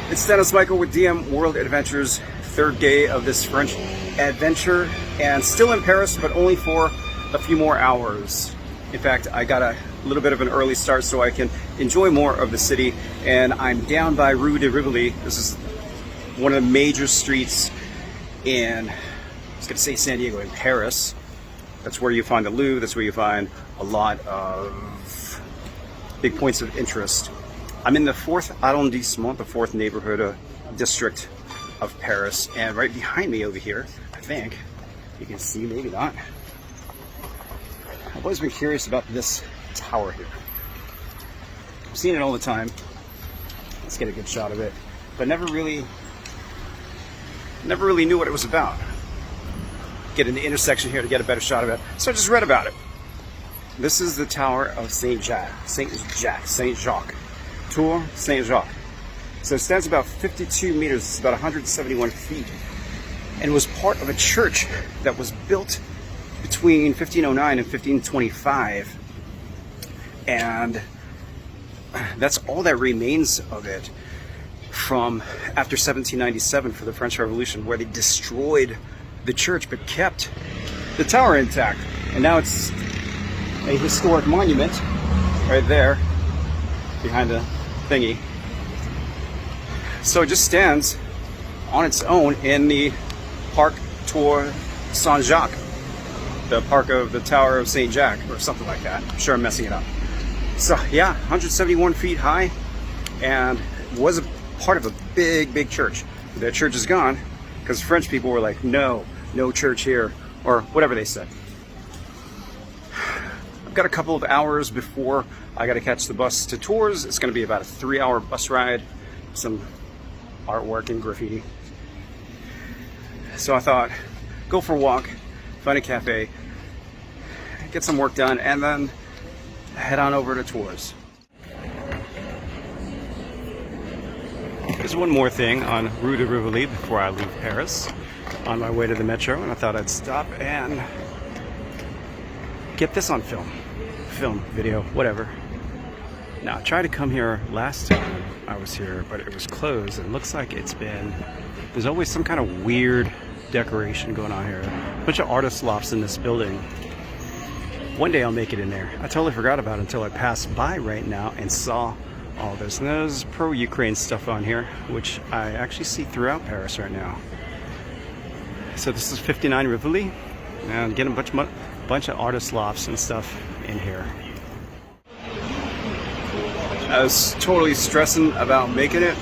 It's Dennis Michael with DM World Adventures, third day of this French adventure, and still in Paris, but only for a few more hours. In fact, I got a little bit of an early start so I can enjoy more of the city, and I'm down by Rue de Rivoli. This is one of the major streets in, I was gonna say San Diego, in Paris. That's where you find the Louvre, that's where you find a lot of big points of interest. I'm in the 4th arrondissement, the 4th neighborhood district of Paris, and right behind me over here, I think, you can see, maybe not, I've always been curious about this tower here. I've seen it all the time. Let's get a good shot of it, but never really knew what it was about. Get in the intersection here to get a better shot of it, so I just read about it. This is the Tower of Saint Jacques. Tour Saint-Jacques. So it stands about 52 meters, it's about 171 feet, and was part of a church that was built between 1509 and 1525. And that's all that remains of it from after 1797 for the French Revolution, where they destroyed the church but kept the tower intact. And now it's a historic monument right there behind the thingy. So it just stands on its own in the Parc Tour Saint-Jacques, the park of the Tower of Saint Jacques, or something like that. I'm sure I'm messing it up. So yeah, 171 feet high, and was a part of a big church. That church is gone because French people were like, no church here, or whatever they said. I've got a couple of hours before I got to catch the bus to Tours. It's going to be about a 3-hour bus ride, some artwork and graffiti. So I thought, go for a walk, find a cafe, get some work done, and then head on over to Tours. There's one more thing on Rue de Rivoli before I leave Paris, on my way to the metro, and I thought I'd stop and get this on film, video, whatever. Now, I tried to come here last time I was here, but it was closed. It looks like there's always some kind of weird decoration going on here. A bunch of artist lofts in this building. One day I'll make it in there. I totally forgot about it until I passed by right now and saw all this. And there's pro-Ukraine stuff on here, which I actually see throughout Paris right now. So this is 59 Rivoli, and getting a bunch of artist lofts and stuff in here. I was totally stressing about making it.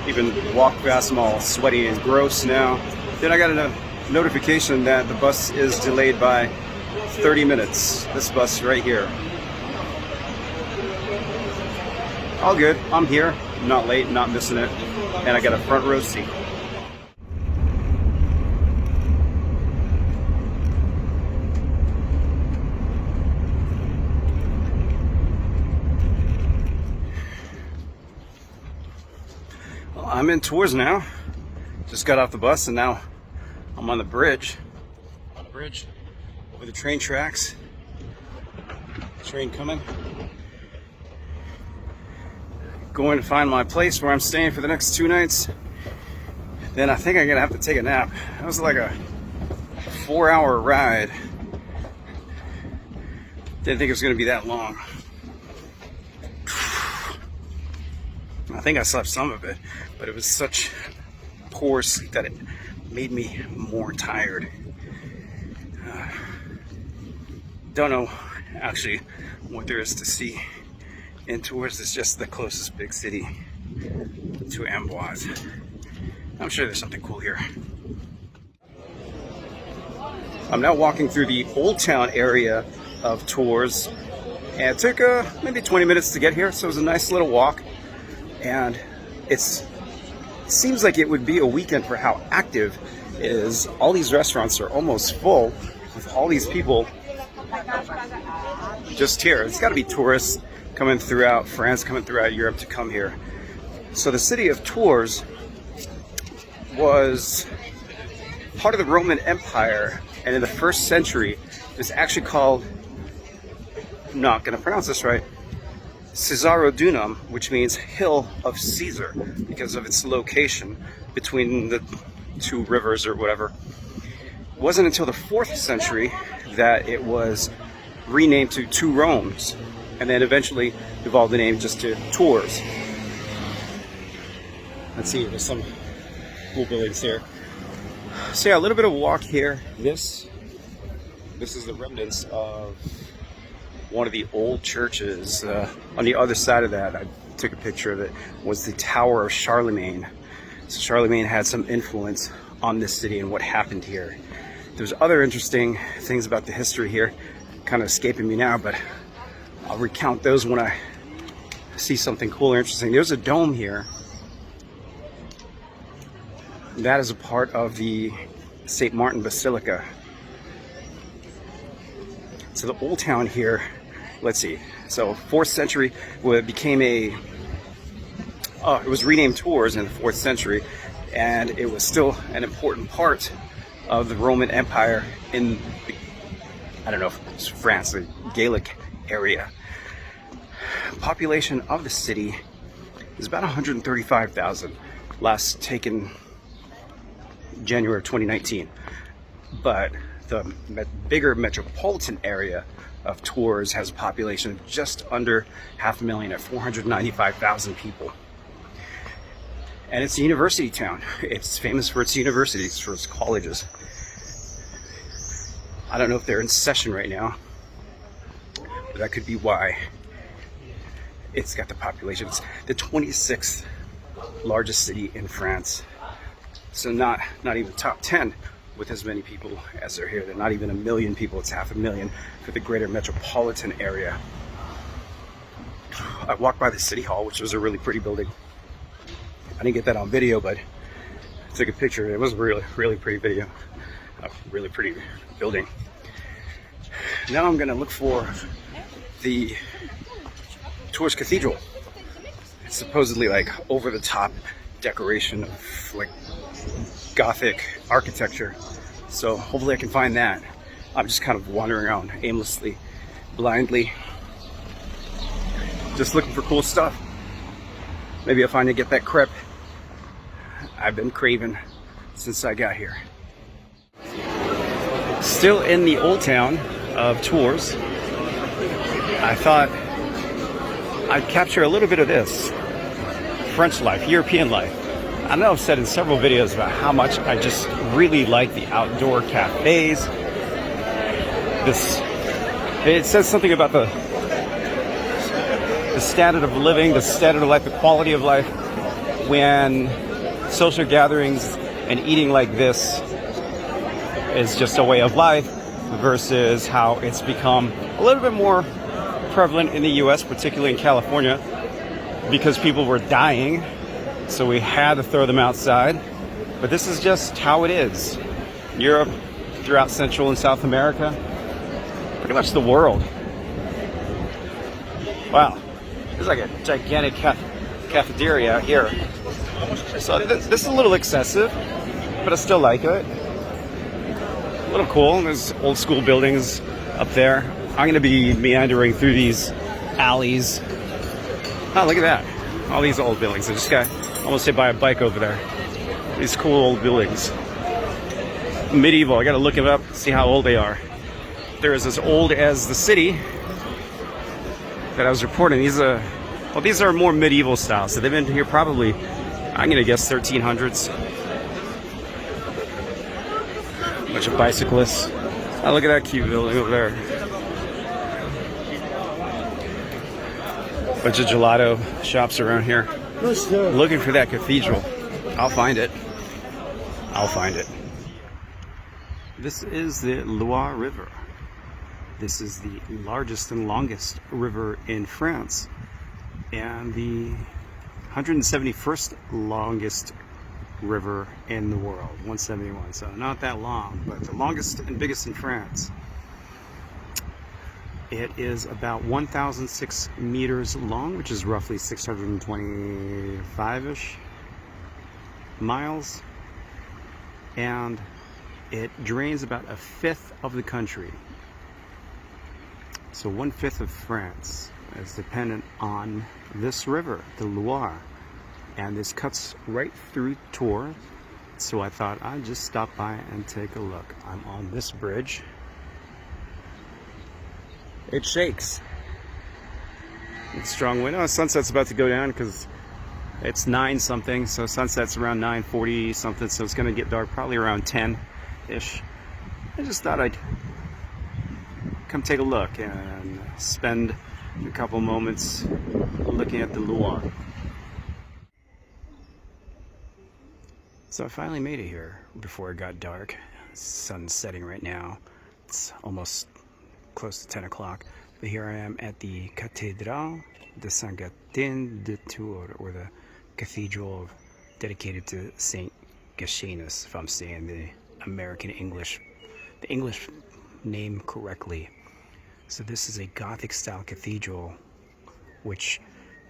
Even walked past them all sweaty and gross now. Then I got a notification that the bus is delayed by 30 minutes. This bus right here. All good. I'm here. Not late, not missing it. And I got a front row seat. I'm in Tours now. Just got off the bus and now I'm on the bridge. Over the train tracks. Train coming. Going to find my place where I'm staying for the next 2 nights. Then I think I'm gonna have to take a nap. That was like a 4-hour ride. Didn't think it was gonna be that long. I think I slept some of it, but it was such poor sleep that it made me more tired. Don't know actually what there is to see in Tours. It's just the closest big city to Amboise. I'm sure there's something cool here. I'm now walking through the Old Town area of Tours, and it took maybe 20 minutes to get here, so it was a nice little walk. And it seems like it would be a weekend for how active it is. All these restaurants are almost full with all these people just here. It's got to be tourists coming throughout France, coming throughout Europe to come here. So the city of Tours was part of the Roman Empire, and in the 1st century it was actually called, I'm not going to pronounce this right, Caesarodunum, which means hill of Caesar, because of its location between the two rivers or whatever. It wasn't until the 4th century that it was renamed to Two Romes, and then eventually evolved the name just to Tours. Let's see, there's some cool buildings here. So yeah, a little bit of a walk here. This is the remnants of one of the old churches. On the other side of that, I took a picture of it, was the Tower of Charlemagne. So Charlemagne had some influence on this city and what happened here. There's other interesting things about the history here, kind of escaping me now, but I'll recount those when I see something cool or interesting. There's a dome here. That is a part of the St. Martin Basilica. So the old town here, let's see. So 4th century, it became it was renamed Tours in the 4th century, and it was still an important part of the Roman Empire in, I don't know if it's France, the Gallic area. Population of the city is about 135,000, last taken January of 2019. But the bigger metropolitan area of Tours has a population of just under 500,000 at 495,000 people. And it's a university town. It's famous for its universities, for its colleges. I don't know if they're in session right now, but that could be why it's got the population. It's the 26th largest city in France. So not even top 10 with as many people as are here. They're not even 1 million people. It's 500,000 for the greater metropolitan area. I walked by the City Hall, which was a really pretty building. I didn't get that on video, but I took a picture. It was a really, really pretty video. A really pretty building. Now I'm gonna look for the Tours Cathedral. It's supposedly like over the top decoration of like Gothic architecture. So hopefully I can find that. I'm just kind of wandering around aimlessly, blindly, just looking for cool stuff. Maybe I'll finally get that crepe I've been craving since I got here. Still in the old town of Tours. I thought I'd capture a little bit of this French life, European life. I know I've said in several videos about how much I just really like the outdoor cafes. It says something about the standard of living, the standard of life, the quality of life when social gatherings and eating like this is just a way of life versus how it's become a little bit more prevalent in the US, particularly in California, because people were dying. So we had to throw them outside. But this is just how it is. Europe, throughout Central and South America, pretty much the world. Wow, there's like a gigantic cafeteria out here. So this is a little excessive, but I still like it. A little cool. There's old school buildings up there. I'm gonna be meandering through these alleys. Oh, look at that. All these old buildings. I just got almost hit by a bike over there. These cool old buildings. Medieval. I gotta look it up, see how old they are. They're as old as the city that I was reporting. These are more medieval style. So they've been here probably, I'm gonna guess 1300s. Bunch of bicyclists. Oh, look at that cute building over there. Bunch of gelato shops around here. Looking for that cathedral. I'll find it. I'll find it. This is the Loire River. This is the largest and longest river in France, and the 171st longest river in the world, 171. So not that long, but the longest and biggest in France. It is about 1,006 meters long, which is roughly 625-ish miles, and it drains about a fifth of the country. So 1/5 of France. is dependent on this river, the Loire. And this cuts right through Tours. So I thought I'd just stop by and take a look. I'm on this bridge. It shakes. It's strong wind. Oh, sunset's about to go down because it's 9 something. So sunset's around 9:40 something. So it's going to get dark probably around 10-ish. I just thought I'd come take a look and spend a couple moments looking at the Loire. So I finally made it here before it got dark. Sun's setting right now. It's almost close to 10 o'clock. But here I am at the Cathédrale de Saint-Gatien de Tours, or the cathedral dedicated to Saint Gatianus, if I'm saying the English name correctly. So this is a Gothic style cathedral, which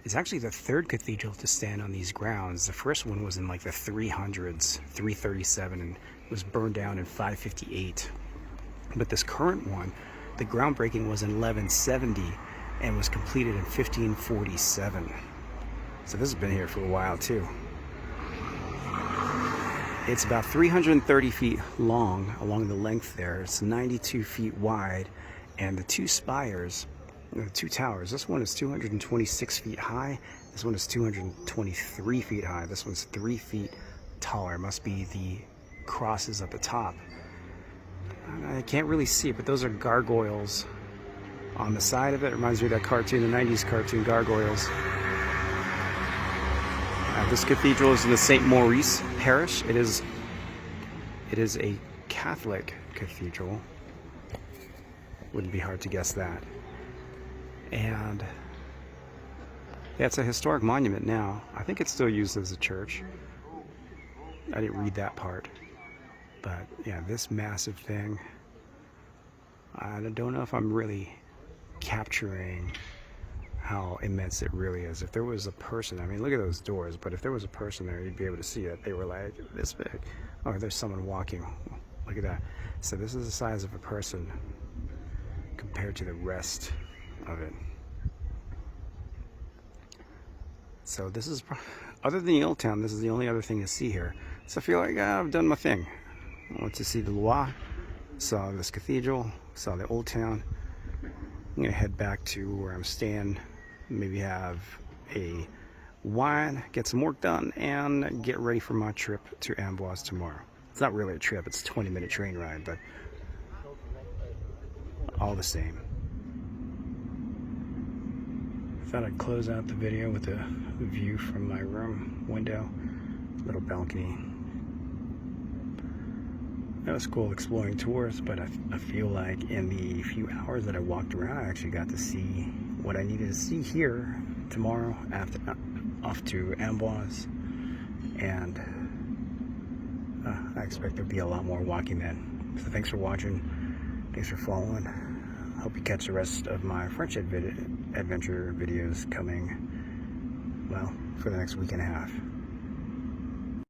is actually the 3rd cathedral to stand on these grounds. The first one was in like the 300s, 337, and was burned down in 558. But this current one, the groundbreaking was in 1170 and was completed in 1547. So this has been here for a while too. It's about 330 feet long along the length there. It's 92 feet wide, and the 2 spires, the 2 towers, this one is 226 feet high, this one is 223 feet high, this one's 3 feet taller. It must be the crosses at the top. I can't really see it, but those are gargoyles on the side of it. It reminds me of that cartoon, the 90s cartoon, Gargoyles. This cathedral is in the St. Maurice parish. It is a Catholic cathedral. Wouldn't be hard to guess that. And yeah, it's a historic monument now. I think it's still used as a church. I didn't read that part. But yeah, this massive thing, I don't know if I'm really capturing how immense it really is. If there was a person, I mean, look at those doors, but if there was a person there, you'd be able to see that they were like this big. Oh, there's someone walking. Look at that. So this is the size of a person compared to the rest of it. So this is, other than the Old Town, this is the only other thing to see here. So I feel like I've done my thing. I went to see the Loire, saw this cathedral, saw the Old Town. I'm gonna head back to where I'm staying, maybe have a wine, get some work done, and get ready for my trip to Amboise tomorrow. It's not really a trip, it's a 20-minute train ride, but all the same. I thought I'd close out the video with a view from my room window, little balcony. It was cool exploring Tours, but I feel like in the few hours that I walked around, I actually got to see what I needed to see here. Tomorrow, after off to Amboise, and I expect there'll be a lot more walking then. So thanks for watching, thanks for following. Hope you catch the rest of my French adventure videos coming, well, for the next week and a half.